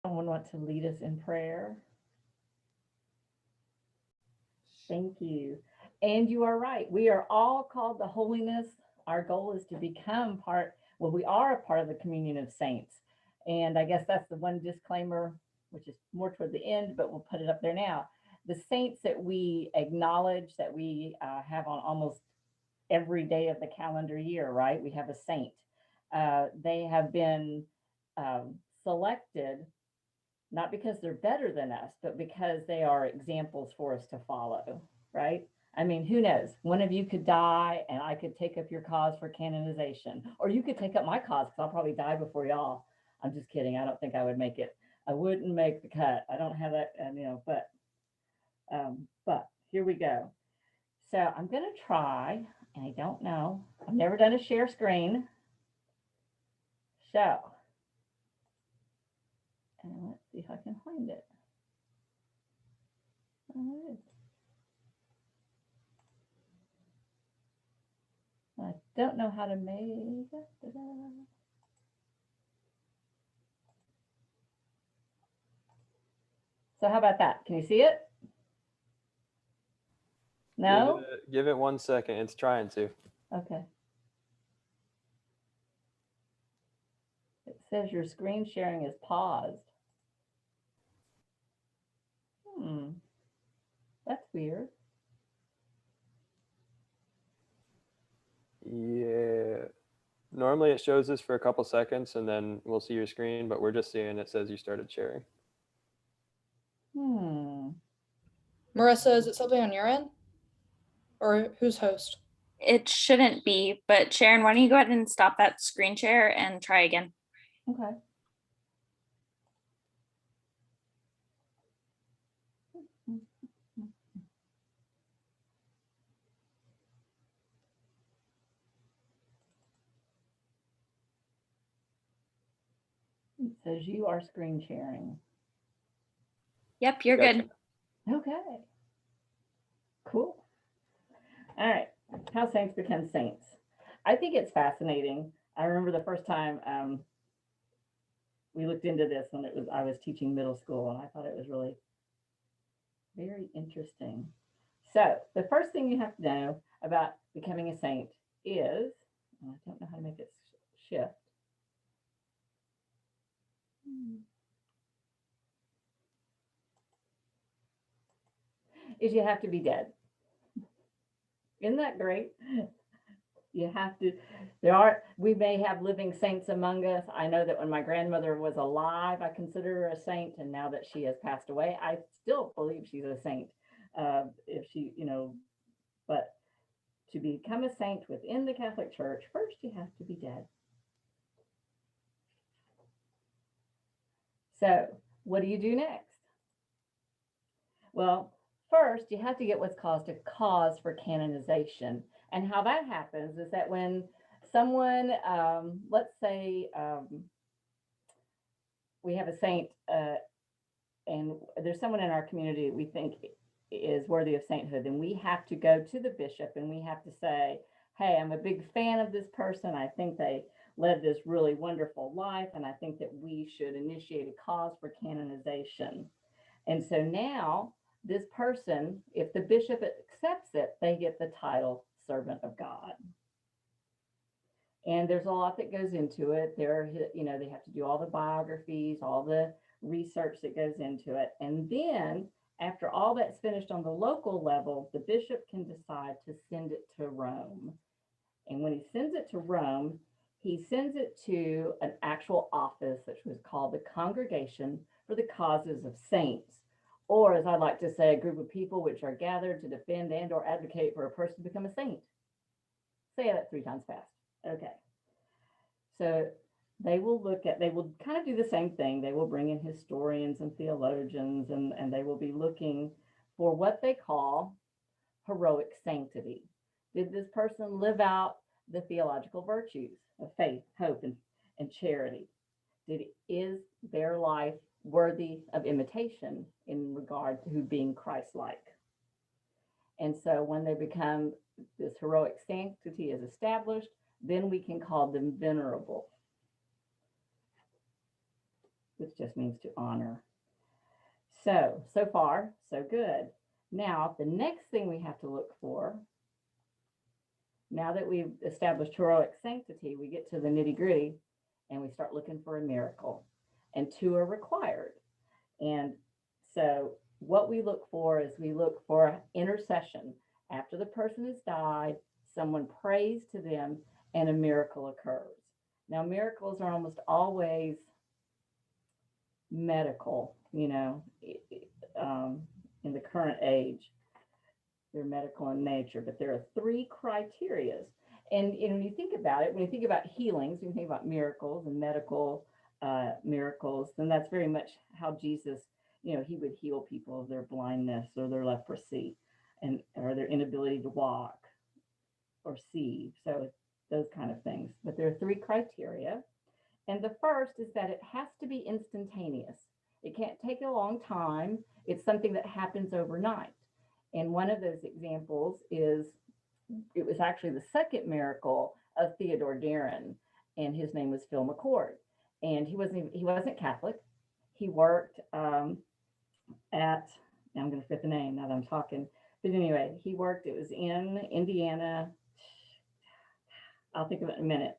Someone want to lead us in prayer? Thank you. And you are right. We are all called to holiness. Our goal is to become part, well, we are a part of the communion of saints. And I guess that's the one disclaimer, which is more toward the end, but we'll put it up there now. The saints that we acknowledge that we have on almost every day of the calendar year, right? We have a saint. They have been selected not because they're better than us, but because they are examples for us to follow, right? I mean, who knows? One of you could die and I could take up your cause for canonization, or you could take up my cause because I'll probably die before y'all. I'm just kidding. I don't think I would make it. I wouldn't make the cut. I don't have that, but here we go. So I'm going to try, and I don't know. I've never done a share screen. So, and let's see if I can find it. I don't know how to make it. So how about that? Can you see it? No? Give it 1 second. It's trying to. Okay. It says your screen sharing is paused. That's weird. Yeah. Normally it shows us for a couple seconds and then we'll see your screen, but we're just seeing it says you started sharing. Marissa, is it something on your end? Or who's host? It shouldn't be, but Sharon, why don't you go ahead and stop that screen share and try again? Okay. It says you are screen sharing. Yep, you're good. Okay. Cool. All right. How saints become saints. I think it's fascinating. I remember the first time we looked into this when I was teaching middle school, and I thought it was really very interesting. So the first thing you have to know about becoming a saint is, I don't know how to make it shift. Is you have to be dead. Isn't that great? You have to, we may have living saints among us. I know that when my grandmother was alive, I consider her a saint. And now that she has passed away, I still believe she's a saint. If she, but to become a saint within the Catholic Church, first you have to be dead. So what do you do next? Well, first you have to get what's called a cause for canonization. And how that happens is that when someone, let's say we have a saint and there's someone in our community we think is worthy of sainthood, then we have to go to the bishop and we have to say, hey, I'm a big fan of this person. I think they led this really wonderful life, and I think that we should initiate a cause for canonization. And so now this person, if the bishop accepts it, they get the title servant of God. And there's a lot that goes into it. They have to do all the biographies, all the research that goes into it. And then after all that's finished on the local level, the bishop can decide to send it to Rome. And when he sends it to Rome, he sends it to an actual office, which was called the Congregation for the Causes of Saints. Or, as I like to say, a group of people which are gathered to defend and or advocate for a person to become a saint. Say that 3 times fast. Okay. So they will kind of do the same thing. They will bring in historians and theologians, and they will be looking for what they call heroic sanctity. Did this person live out the theological virtues of faith, hope, and charity? Is their life worthy of imitation in regard to being Christ-like? And so when they become, this heroic sanctity is established, then we can call them venerable. which just means to honor. So far, so good. Now, the next thing we have to look for, now that we've established heroic sanctity, we get to the nitty gritty and we start looking for a miracle. And two are required. And so what we look for is we look for intercession. After the person has died, someone prays to them and a miracle occurs. Now, miracles are almost always medical, in the current age. They're medical in nature, but there are three criterias. And when you think about it, when you think about healings, when you think about miracles and medical miracles, then that's very much how Jesus, he would heal people of their blindness or their leprosy or their inability to walk or see. So those kind of things. But there are three criteria. And the first is that it has to be instantaneous. It can't take a long time. It's something that happens overnight. And one of those examples is, it was actually the second miracle of Theodore Darren, and his name was Phil McCord. And he wasn't Catholic. He worked now I'm going to forget the name now that I'm talking. But anyway, it was in Indiana. I'll think of it in a minute.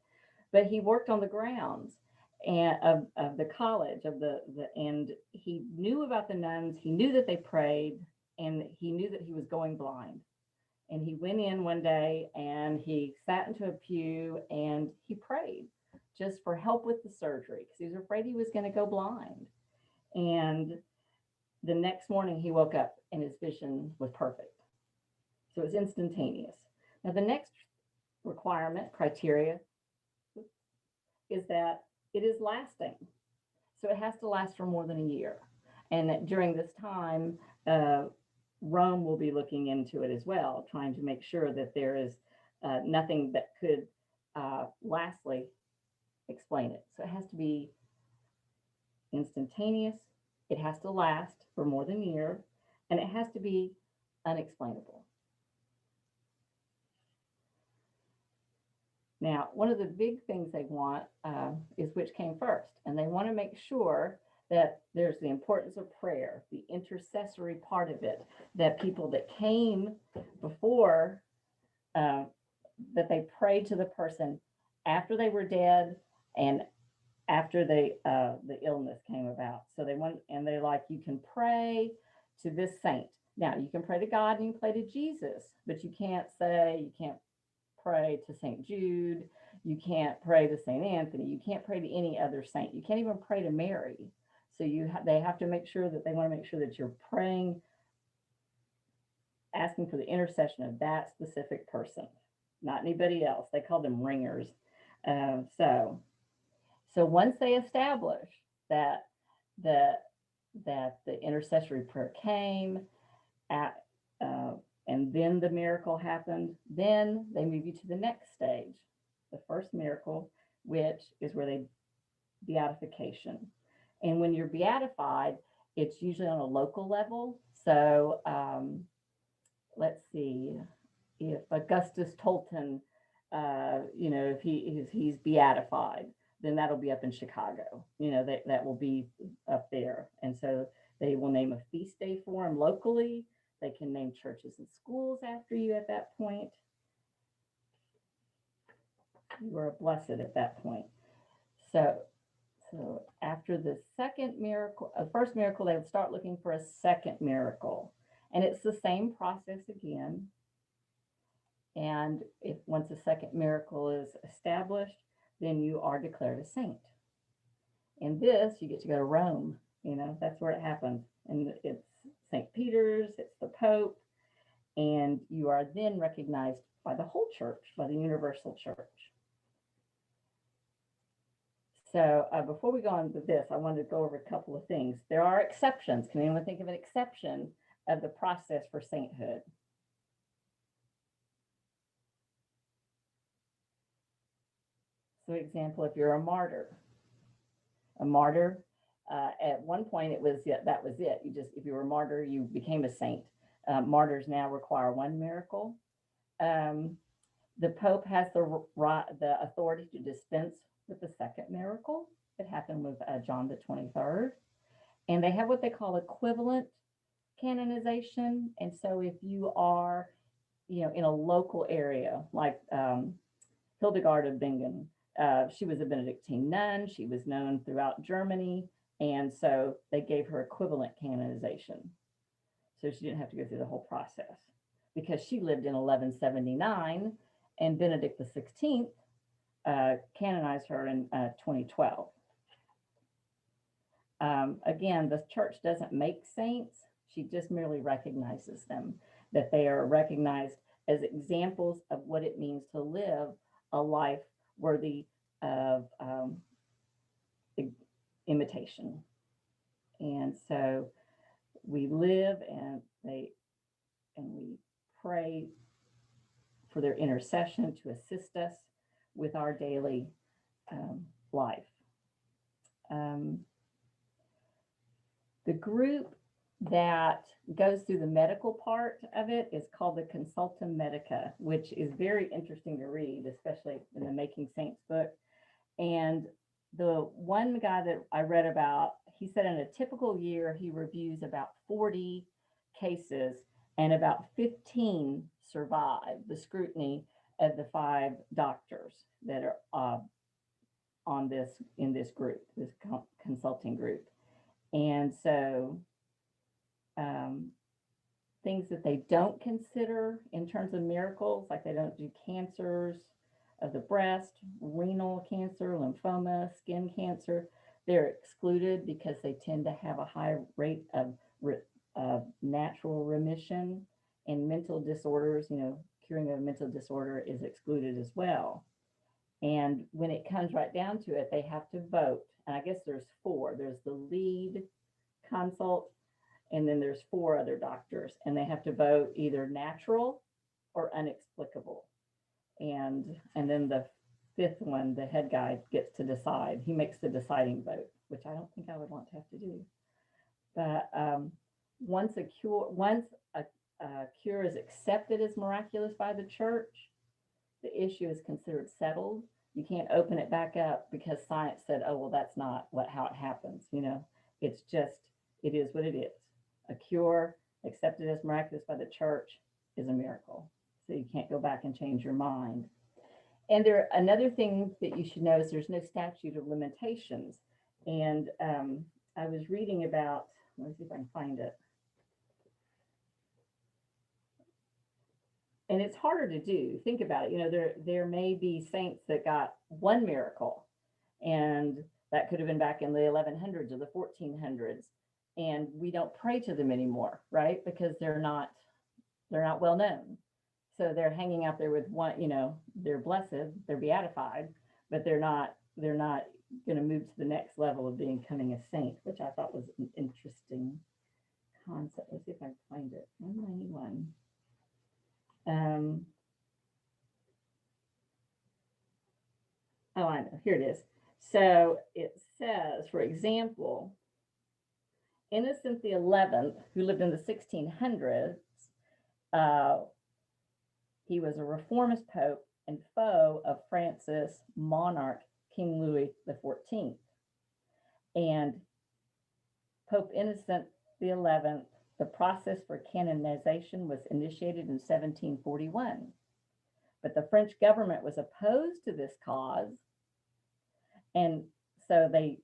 But he worked on the grounds of the college and he knew about the nuns. He knew that they prayed, and he knew that he was going blind. And he went in one day and he sat into a pew and he prayed just for help with the surgery because he was afraid he was going to go blind. And the next morning he woke up and his vision was perfect. So it was instantaneous. Now, the next criteria is that it is lasting. So it has to last for more than a year. And during this time, Rome will be looking into it as well, trying to make sure that there is nothing that could lastly explain it. So it has to be instantaneous, it has to last for more than a year, and it has to be unexplainable. Now, one of the big things they want is which came first, and they want to make sure that there's the importance of prayer, the intercessory part of it, that people that came before, that they prayed to the person after they were dead and after the illness came about. So they're like, you can pray to this saint. Now, you can pray to God and you can pray to Jesus, but you can't pray to St. Jude. You can't pray to St. Anthony. You can't pray to any other saint. You can't even pray to Mary. So they have to make sure that they want to make sure that you're praying, asking for the intercession of that specific person, not anybody else. They call them ringers. So once they establish that the intercessory prayer came and then the miracle happened, then they move you to the next stage, the first miracle, which is where they beatification. And when you're beatified, it's usually on a local level. So let's see, if Augustus Tolton, if he's beatified, then that'll be up in Chicago. That will be up there. And so they will name a feast day for him locally. They can name churches and schools after you at that point. You are blessed at that point. So after the second miracle, first miracle, they would start looking for a second miracle. And it's the same process again. And once a second miracle is established, then you are declared a saint. And this, you get to go to Rome. That's where it happens. And it's St. Peter's, it's the Pope, and you are then recognized by the whole church, by the universal church. So before we go on to this, I wanted to go over a couple of things. There are exceptions. Can anyone think of an exception of the process for sainthood? So example, if you're a martyr, at one point that was it. If you were a martyr, you became a saint. Martyrs now require one miracle. The Pope has the authority to dispense with the second miracle. It happened with John the 23rd. And they have what they call equivalent canonization. And so if you are, in a local area, like Hildegard of Bingen, she was a Benedictine nun. She was known throughout Germany. And so they gave her equivalent canonization. So she didn't have to go through the whole process because she lived in 1179 and Benedict XVI canonized her in 2012. Again, the church doesn't make saints. She just merely recognizes them, that they are recognized as examples of what it means to live a life worthy of imitation. And so we live and we pray for their intercession to assist us with our daily life. The group that goes through the medical part of it is called the Consultum Medica, which is very interesting to read, especially in the Making Saints book. And the one guy that I read about, he said in a typical year, he reviews about 40 cases and about 15 survive the scrutiny of the 5 doctors that are in this group, this consulting group. And so things that they don't consider in terms of miracles, like they don't do cancers of the breast, renal cancer, lymphoma, skin cancer, they're excluded because they tend to have a high rate of natural remission. And mental disorders, curing of a mental disorder is excluded as well. And when it comes right down to it, they have to vote. And I guess there's 4. There's the lead consult, and then there's 4 other doctors, and they have to vote either natural or unexplicable. And then the 5th one, the head guy, gets to decide. He makes the deciding vote, which I don't think I would want to have to do. But once a cure is accepted as miraculous by the church, the issue is considered settled. You can't open it back up because science said, oh, well, that's not how it happens. It's just, it is what it is. A cure accepted as miraculous by the church is a miracle. So you can't go back and change your mind. And another thing that you should know is there's no statute of limitations. And I was reading about, let me see if I can find it. And it's harder to do. Think about it. There may be saints that got 1 miracle, and that could have been back in the 1100s or the 1400s, and we don't pray to them anymore, right? Because they're not well known. So they're hanging out there with one. They're blessed, they're beatified, but they're not going to move to the next level of becoming a saint, which I thought was an interesting concept. Let's see if I can find it. 191. Oh, I know. Here it is. So it says, for example, Innocent the 11th, who lived in the 1600s, he was a reformist pope and foe of France's monarch, King Louis XIV. And Pope Innocent the 11th, the process for canonization was initiated in 1741. But the French government was opposed to this cause. And so they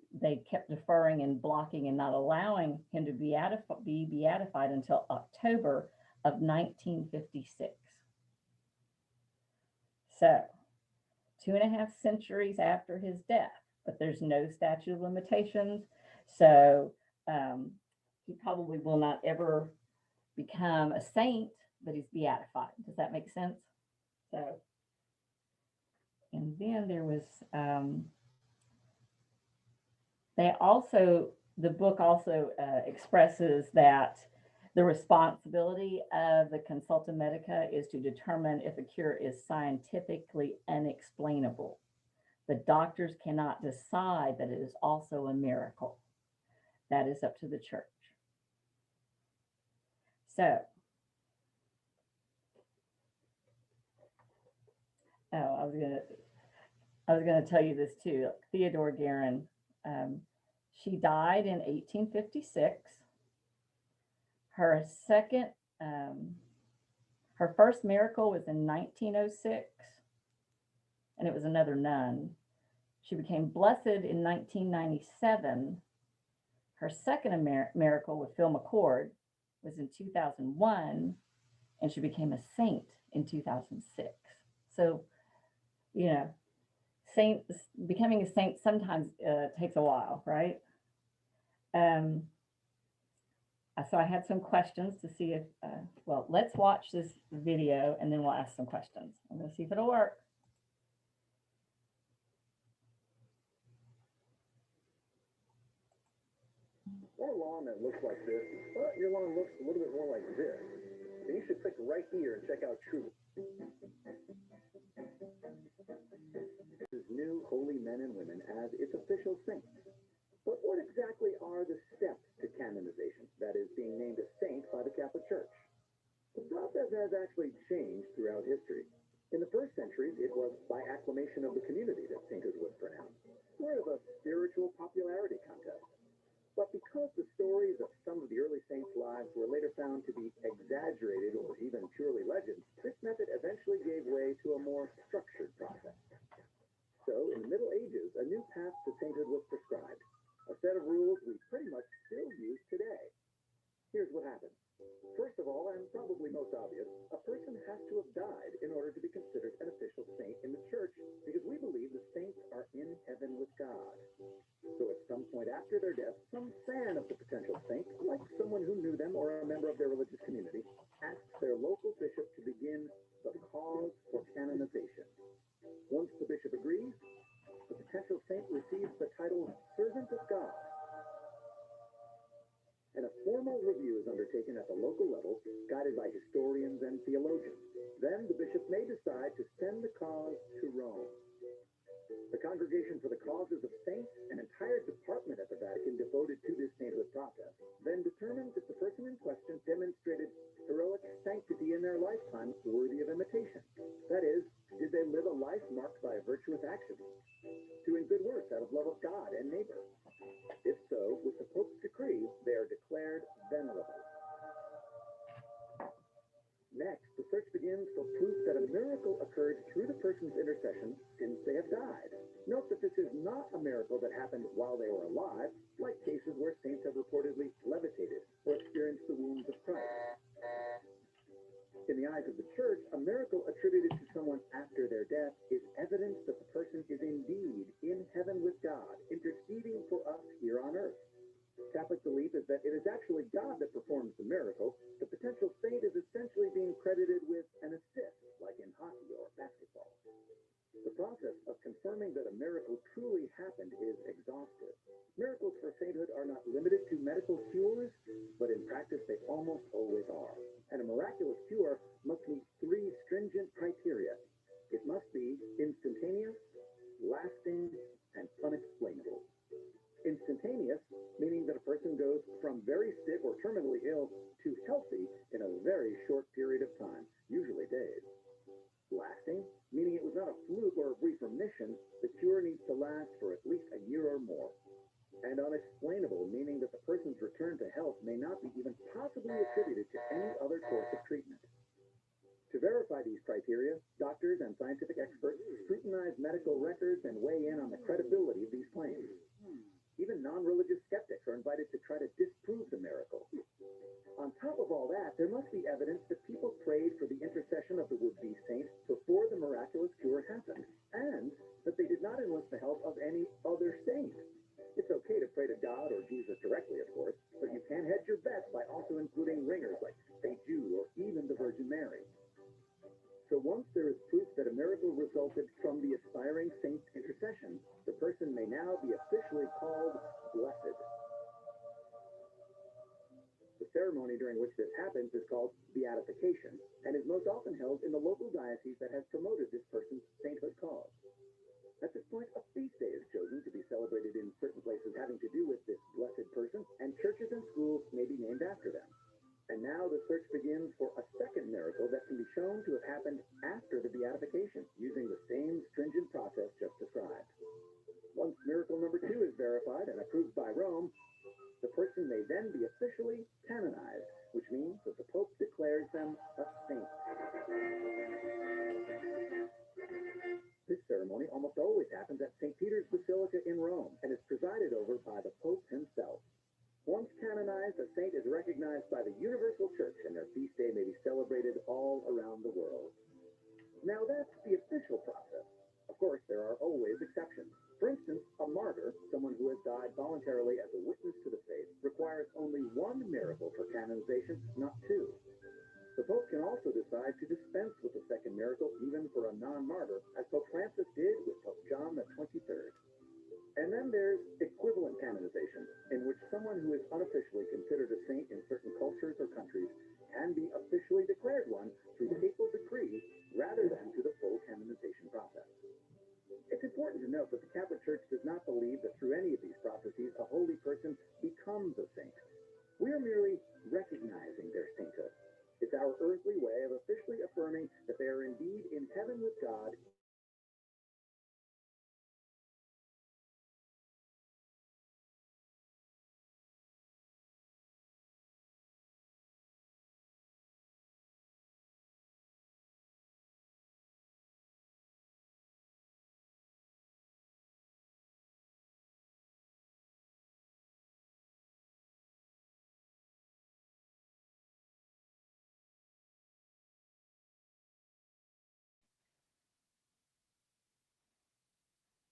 kept deferring and blocking and not allowing him to be beatified until October of 1956. So 2.5 centuries after his death, but there's no statute of limitations. So he probably will not ever become a saint, but he's beatified. Does that make sense? So, and then there was, the book also expresses that the responsibility of the Consulta Medica is to determine if a cure is scientifically unexplainable. The doctors cannot decide that it is also a miracle. That is up to the church. So, I was gonna tell you this too. Theodore Guerin She died in 1856. Her second, her first miracle was in 1906, and it was another nun. She became blessed in 1997. Her second miracle with Phil McCord was in 2001, and she became a saint in 2006. So, you know, becoming a saint sometimes takes a while, right? So I had some questions to see if, well, let's watch this video and then we'll ask some questions. I'm going to see if it'll work. Want a lawn that looks like this, but your lawn looks a little bit more like this, then you should click right here and check out True. This is new holy men and women as its official saints. But what exactly are the steps to canonization, that is, being named a saint by the Catholic Church? The process has actually changed throughout history. In the first centuries, it was by acclamation of the community that sainthood was pronounced, sort of a spiritual popularity contest. But because the stories of some of the early saints' lives were later found to be exaggerated or even purely legends, this method eventually gave way to a more structured process. So, in the Middle Ages, a new path to sainthood was prescribed, a set of rules we pretty much still use today. Here's what happens. First of all, and probably most obvious, a person has to have died in order to be considered an official saint in the church, because we believe the saints are in heaven with God. So at some point after their death, some fan of the potential saint, like someone who knew them or a member of their religious community, asks their local bishop to begin the cause for canonization. Once the bishop agrees, the potential saint receives the title Servant of God. And a formal review is undertaken at the local level, guided by historians and theologians. Then the bishop may decide to send the cause to Rome. The Congregation for the Causes of Saints, an entire department at the Vatican devoted to this sainthood process, then determines if the person in question demonstrated heroic sanctity in their lifetime worthy of imitation. That is, did they live a life marked by a virtuous action, doing good works out of love of God and neighbor? If so, with the Pope's decree, they are declared venerable. Next, the search begins for proof that a miracle occurred through the person's intercession since they have died. Note that this is not a miracle that happened while they were alive, like cases where saints have reportedly levitated or experienced the wounds of Christ. In the eyes of the Church, a miracle attributed to someone after their death is evidence that the person is indeed in heaven with God, interceding for us here on earth. Catholic belief is that it is actually God that performs the miracle. The potential saint is essentially being credited with an assist, like in hockey or basketball. The process of confirming that a miracle truly happened is exhaustive. Miracles for sainthood are not limited to medical cures, but in practice they almost always are. And a miraculous cure must meet three stringent criteria. It must be instantaneous, lasting, and unexplainable. Instantaneous, meaning that a person goes from very sick or terminally ill to healthy in a very short period of time, usually days. Lasting, meaning it was not a fluke or a brief remission, the cure needs to last for at least a year or more. And unexplainable, meaning that the person's return to health may not be even possibly attributed to any other course of treatment. To verify these criteria, doctors and scientific experts scrutinize medical records and weigh in on the credibility of these claims. Even non-religious skeptics are invited to try to disprove the miracle. On top of all that, there must be evidence that people prayed for the intercession of the would-be saint before the miraculous cure happened, and that they did not enlist the help of any other saint. It's okay to pray to God or Jesus directly, of course, but you can hedge your bets by also including ringers like St. Jude or even the Virgin Mary. So once there is proof that a miracle resulted from the aspiring saint's intercession, the person may now be officially called blessed. The ceremony during which this happens is called beatification and is most often held in the local diocese that has promoted this person's sainthood cause. At this point, a feast day is chosen to be celebrated in certain places having to do with this blessed person, and churches and schools may be named after them. And now the search begins for a second miracle that can be shown to have happened after the beatification, using the same stringent process just described. Once miracle number 2 is verified and approved by Rome, the person may then be officially canonized, which means that the Pope declares them a saint. This ceremony almost always happens at St. Peter's Basilica in Rome and is presided over by the Pope himself. Once canonized, a saint is recognized by the Universal Church, and their feast day may be celebrated all around the world. Now that's the official process. Of course, there are always exceptions. For instance, a martyr, someone who has died voluntarily as a witness to the faith, requires only one miracle for canonization, not two. The Pope can also decide to dispense with the second miracle even for a non-martyr, as Pope Francis did with Pope John the 23rd. And then there's equivalent canonization, in which someone who is unofficially considered a saint in certain cultures or countries can be officially declared one through papal decree rather than through the full canonization process. It's important to note that the Catholic Church does not believe that through any of these processes a holy person becomes a saint. We are merely recognizing their sainthood. It's our earthly way of officially affirming that they are indeed in heaven with God